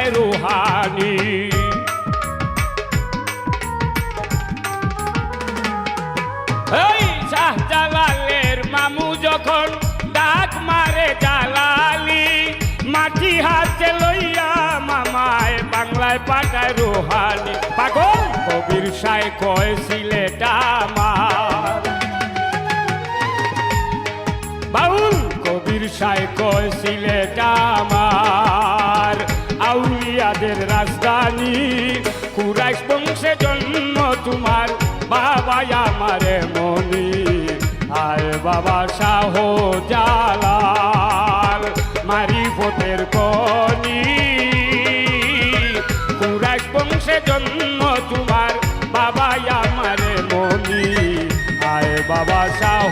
পাঠায় রুহানি। এই শাহজালালের মামু যখন ডাক মারে জালালি, মাটি হাতে লইয়া মামায় বাংলায় পাঠায় রুহানি। পাগল কবির সাই কয় সিলেটা আমার, বাউল কবির সাই কয় সিলেটা আমার, আউলিয়াদের রাজধানী, কুরাইশ বংশে জন্ম তোমার, বাবা আমারে মনি। আয় বাবা শাহ জালাল মারিফতের কনি, কুরাইশ বংশে জন্ম তোমার, বাবা আমারে মনি। আয় বাবা শাহ